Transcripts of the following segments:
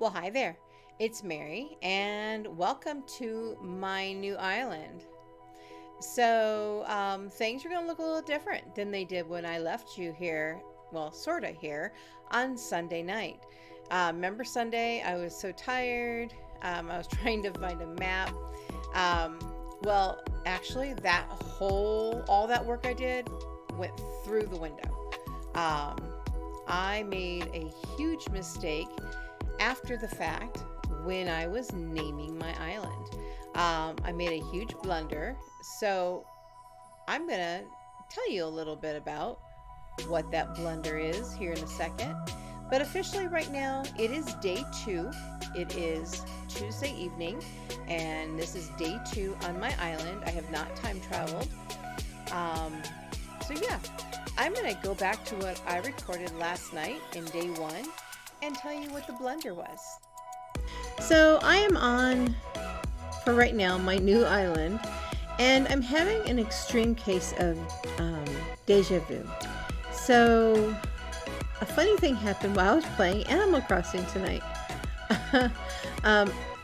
Well, hi there. It's Mary, and welcome to my new island. So, things are going to look a little different than they did when I left you here, well, sort of here, on Sunday night. Remember Sunday? I was so tired. I was trying to find a map. Well, actually, all that work I did went through the window. I made a huge mistake after the fact when I was naming my island. I made a huge blunder, so I'm gonna tell you a little bit about what that blunder is here in a second. But officially right now, it is day 2. It is Tuesday evening, and this is day 2 on my island. I have not time traveled. So yeah, I'm gonna go back to what I recorded last night in day 1 and tell you what the blunder was. So I am on, for right now, my new island, and I'm having an extreme case of deja vu. So a funny thing happened while I was playing Animal Crossing tonight.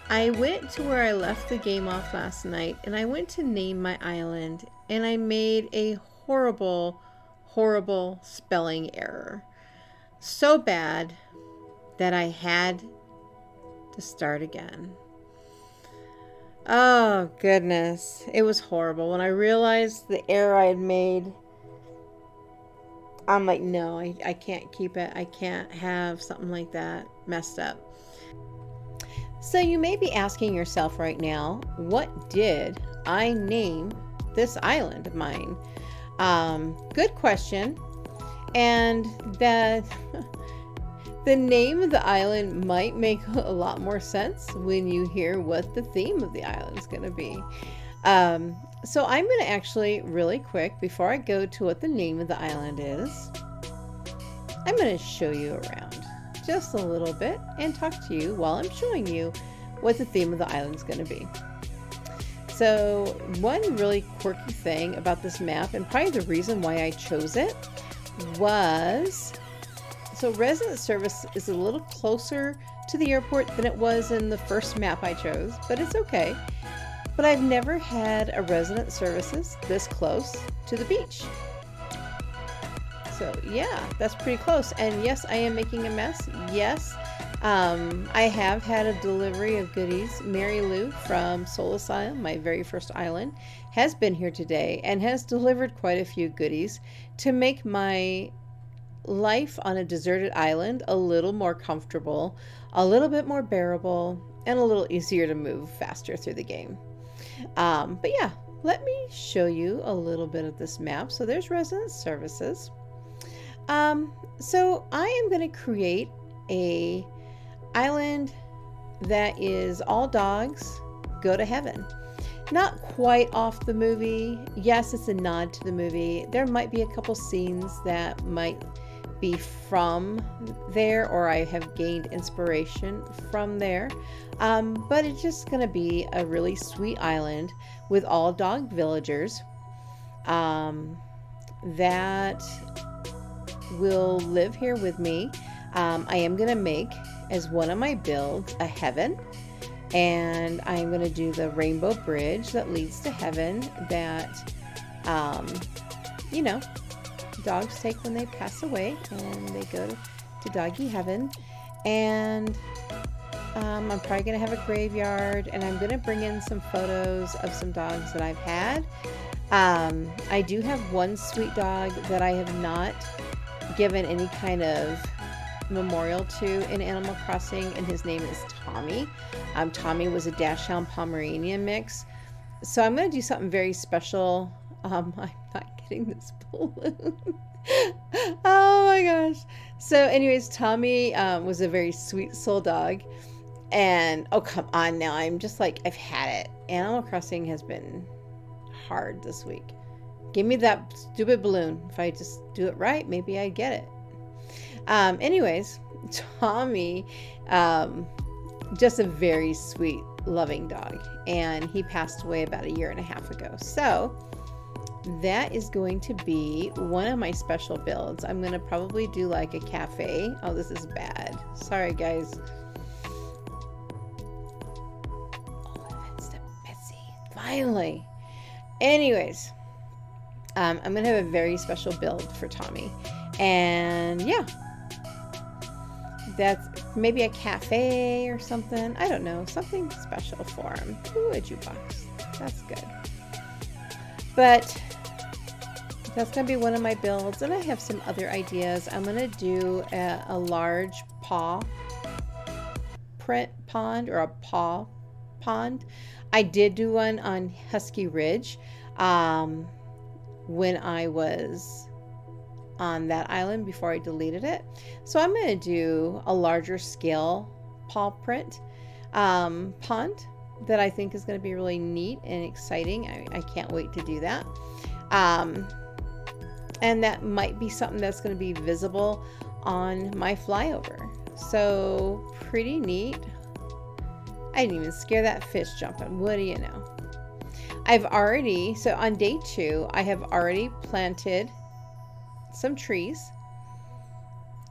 I went to where I left the game off last night, and I went to name my island, and I made a horrible spelling error. So bad that I had to start again. Oh goodness, it was horrible. When I realized the error I had made, I'm like, no, I can't keep it. I can't have something like that messed up. So you may be asking yourself right now, what did I name this island of mine? Good question. And the name of the island might make a lot more sense when you hear what the theme of the island is going to be. So I'm going to actually, really quick, before I go to what the name of the island is, I'm going to show you around just a little bit and talk to you while I'm showing you what the theme of the island is going to be. So one really quirky thing about this map, and probably the reason why I chose it, was so resident service is a little closer to the airport than it was in the first map I chose, but it's okay. But I've never had a resident services this close to the beach. So yeah, that's pretty close. And yes, I am making a mess. Yes, I have had a delivery of goodies. Mary Lou from Soul Asylum, my very first island, has been here today and has delivered quite a few goodies to make my life on a deserted island a little more comfortable, a little bit more bearable, and a little easier to move faster through the game. But yeah, let me show you a little bit of this map. So there's resident services. So I am going to create a island that is all dogs go to heaven. Not quite off the movie. Yes, it's a nod to the movie. There might be a couple scenes that might be from there, or I have gained inspiration from there. But it's just going to be a really sweet island with all dog villagers that will live here with me. I am going to make, as one of my builds, a heaven. And I'm going to do the rainbow bridge that leads to heaven that, you know, dogs take when they pass away, and they go to doggy heaven. And I'm probably going to have a graveyard, and I'm going to bring in some photos of some dogs that I've had. I do have one sweet dog that I have not given any kind of memorial to in Animal Crossing, and his name is Tommy. Tommy was a Dachshund Pomeranian mix. So I'm going to do something very special. I'm not getting this balloon. Oh my gosh. So anyways, Tommy was a very sweet soul dog. And oh, come on now. I'm just like, I've had it. Animal Crossing has been hard this week. Give me that stupid balloon. If I just do it right, maybe I'd get it. Anyways, Tommy, just a very sweet, loving dog. And he passed away about 1.5 years ago. So that is going to be one of my special builds. I'm going to probably do like a cafe. Oh, this is bad. Sorry, guys. finally. Anyways, I'm going to have a very special build for Tommy. And yeah, that's maybe a cafe or something. I don't know, something special for him. Ooh, a jukebox. That's good. But that's going to be one of my builds, and I have some other ideas. I'm going to do a large paw print pond, or a paw pond. I did do one on Husky Ridge when I was on that island before I deleted it. So I'm going to do a larger scale paw print pond that I think is going to be really neat and exciting. I can't wait to do that. And that might be something that's going to be visible on my flyover. So pretty neat. I didn't even scare that fish jumping. What do you know? So on day 2, I have already planted some trees.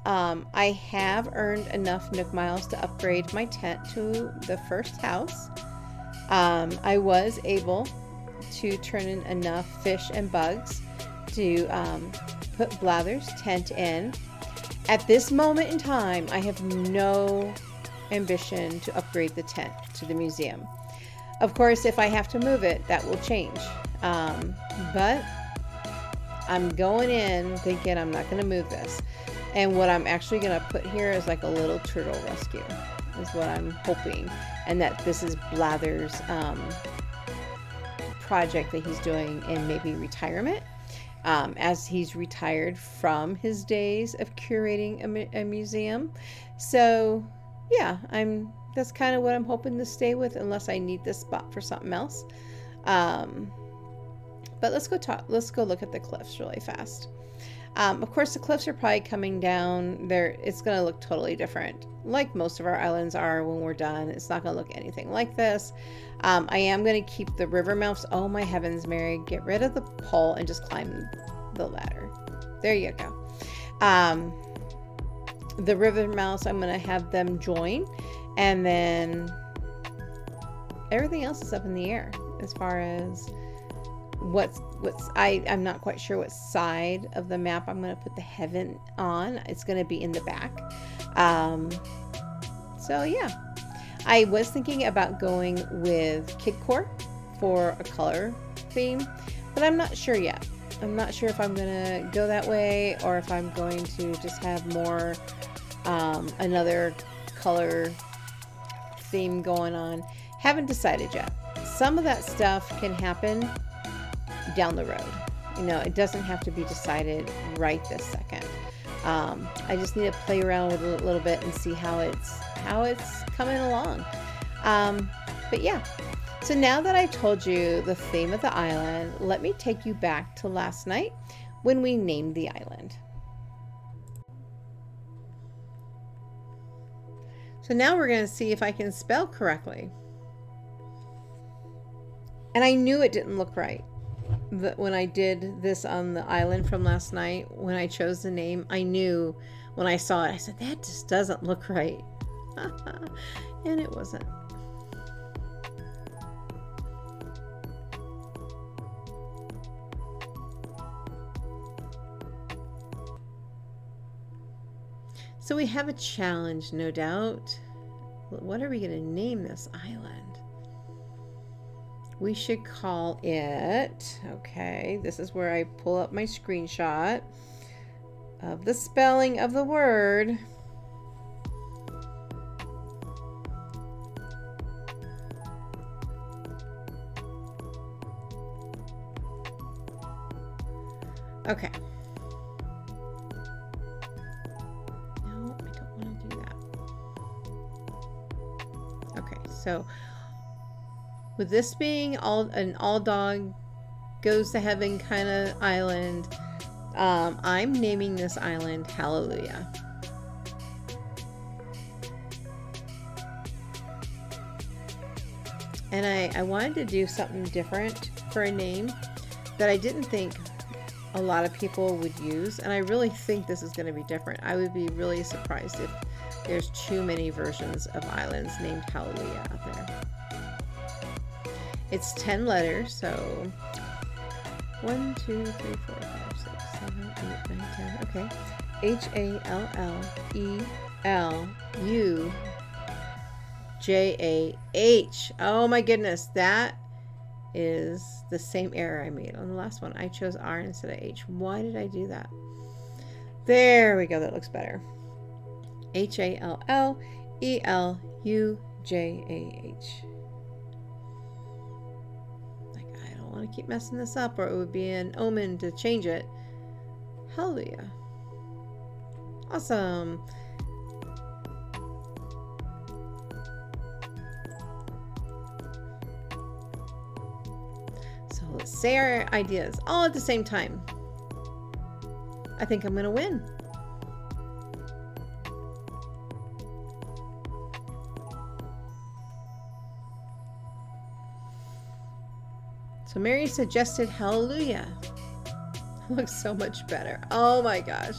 I have earned enough Nook Miles to upgrade my tent to the first house. I was able to turn in enough fish and bugs to put Blather's tent in. At this moment in time, I have no ambition to upgrade the tent to the museum. Of course, if I have to move it, that will change. But I'm going in thinking I'm not going to move this. And what I'm actually going to put here is like a little turtle rescue, is what I'm hoping. And that this is Blather's project that he's doing in maybe retirement. As he's retired from his days of curating a museum. So yeah, that's kind of what I'm hoping to stay with, unless I need this spot for something else. But let's go look at the cliffs really fast. Of course, the cliffs are probably coming down there. It's going to look totally different, like most of our islands are when we're done. It's not going to look anything like this. I am going to keep the river mouths. Oh my heavens, Mary, get rid of the pole and just climb the ladder. There you go. The river mouths, I'm going to have them join, and then everything else is up in the air as far as I'm not quite sure what side of the map I'm going to put the heaven on. It's going to be in the back. So yeah, I was thinking about going with Kidcore for a color theme, but I'm not sure yet. I'm not sure if I'm going to go that way, or if I'm going to just have more another color theme going on. Haven't decided yet. Some of that stuff can happen down the road. You know, it doesn't have to be decided right this second. I just need to play around with it a little bit and see how it's coming along. But yeah, so now that I told you the theme of the island, let me take you back to last night when we named the island. So now we're going to see if I can spell correctly. And I knew it didn't look right when I did this on the island from last night. When I chose the name, I knew when I saw it, I said, that just doesn't look right. And it wasn't. So we have a challenge, no doubt. What are we going to name this island? We should call it, okay, this is where I pull up my screenshot of the spelling of the word. Okay. No, I don't want to do that. Okay, so with this being an all dog goes to heaven kind of island, I'm naming this island Hallelujah. And I wanted to do something different for a name that I didn't think a lot of people would use, and I really think this is going to be different. I would be really surprised if there's too many versions of islands named Hallelujah out there. It's 10 letters, so 1, 2, 3, 4, 5, 6, 7, 8, 9, 10. Okay. HALLELUJAH. Oh my goodness, that is the same error I made on the last one. I chose R instead of H. Why did I do that? There we go. That looks better. HALLELUJAH. Like, I don't want to keep messing this up, or it would be an omen to change it. Hallelujah. Awesome. So let's say our ideas all at the same time. I think I'm going to win. So Mary suggested hallelujah. Looks so much better. Oh my gosh.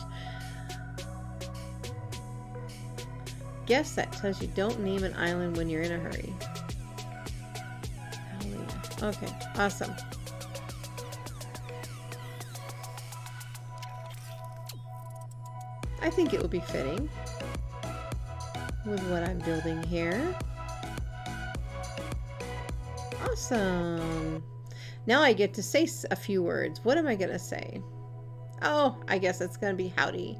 Guess that tells you don't name an island when you're in a hurry. Hallelujah. Okay, awesome. I think it will be fitting with what I'm building here. Awesome. Now I get to say a few words. What am I going to say? Oh, I guess it's going to be howdy,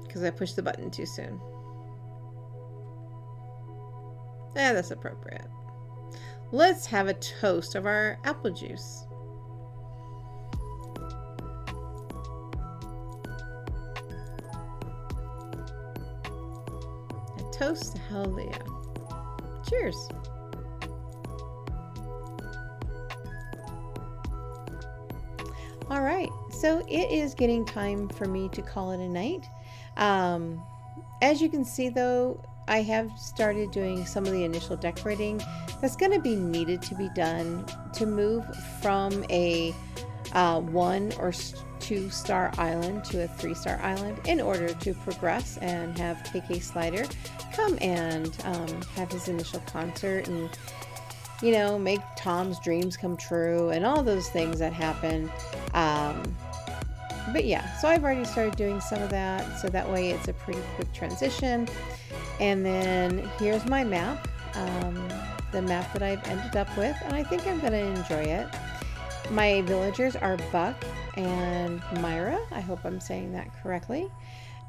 because I pushed the button too soon. That's appropriate. Let's have a toast of our apple juice. A toast to hallelujah. Cheers. All right, so it is getting time for me to call it a night. As you can see though, I have started doing some of the initial decorating that's going to be needed to be done to move from a 1 or 2 star island to a 3-star island in order to progress and have KK Slider come and have his initial concert and, you know, make Tom's dreams come true and all those things that happen. But yeah, so I've already started doing some of that, so that way it's a pretty quick transition. And then here's my map, the map that I've ended up with, and I think I'm going to enjoy it. My villagers are Buck and Myra. I hope I'm saying that correctly.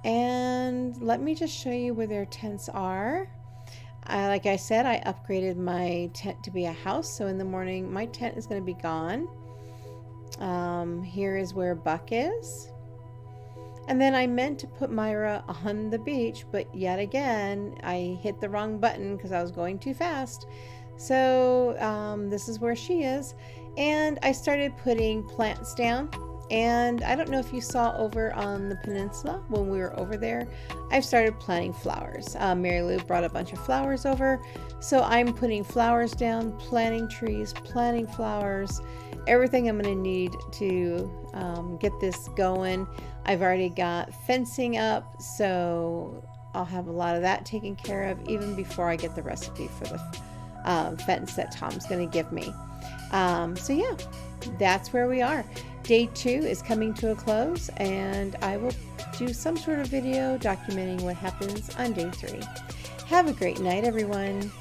And let me just show you where their tents are. Like I said, I upgraded my tent to be a house, so in the morning my tent is going to be gone. Here is where Buck is. And then I meant to put Myra on the beach, but yet again, I hit the wrong button because I was going too fast. So this is where she is. And I started putting plants down. And I don't know if you saw over on the peninsula when we were over there, I've started planting flowers. Mary Lou brought a bunch of flowers over. So I'm putting flowers down, planting trees, planting flowers, everything I'm going to need to get this going. I've already got fencing up, so I'll have a lot of that taken care of even before I get the recipe for the fence that Tom's going to give me. So yeah, that's where we are. Day 2 is coming to a close, and I will do some sort of video documenting what happens on day 3. Have a great night, everyone.